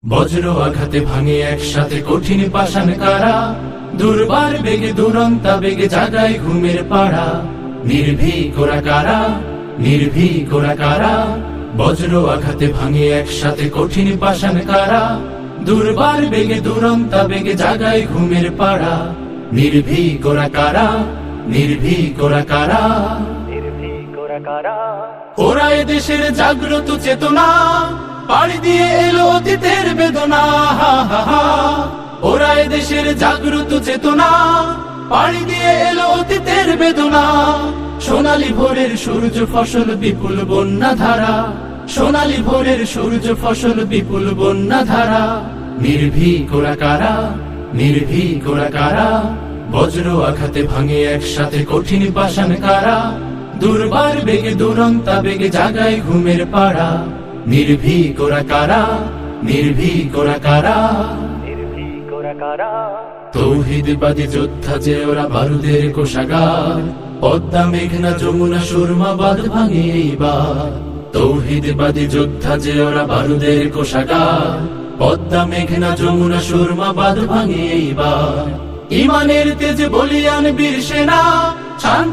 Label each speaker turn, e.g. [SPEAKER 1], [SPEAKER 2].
[SPEAKER 1] বজ্র আঘাতে ভাঙে একসাথে কঠিন পাষাণ কারা, দুর্বার বেগে দুরন্তা বেগে জাগায় ঘুমের পাড়া। নির্ভীক ওরা কারা, নির্ভীক ওরা কারা, বজ্র আঘাতে ভাঙে একসাথে কঠিন পাষাণ কারা, দুর্বার বেগে দুরন্তা বেগে জাগায় ঘুমের পাড়া। নির্ভীক ওরা কারা, নির্ভীক ওরা কারা, নির্ভীক ওরা কারা। ওরা এদেশের জাগ্রত চেতনা, পাড়ি দিয়ে এলো অতীতের বেদনা। হা হা হা। ওরা এদেশের জাগ্রত চেতনা, পাড়ি দিয়ে এলো অতীতের বেদনা। সোনালী ভোরের সূর্য ফসল বিপুল বন্যা ধারা, সোনালী ভোরের সূর্য ফসল বিপুল বন্যা ধারা। নির্ভীক ওরা কারা, নির্ভীক ওরা কারা, বজ্র আঘাতে ভাঙে একসাথে কঠিন পাষাণ কারা, দুর্বার বেগে দুরন্তা বেগে জাগায় ঘুমের পাড়া। নির্ভীক ওরা কারা, নির্ভীক ওরা কারা, নির্ভীক ওরা কারা। তৌহিদবাদী যোদ্ধা যে ওরা বারুদের কোষাগার, পদ্মা মেঘনা যমুনা সুরমা বাঁধ ভাঙে এইবার। তৌহিদবাদী যোদ্ধা যে ওরা বারুদের কোষাগার, পদ্মা মেঘনা যমুনা সুরমা বাঁধ ভাঙে এইবার। ইমানের তেজ বলিয়ান বীর সেনা, শান্তি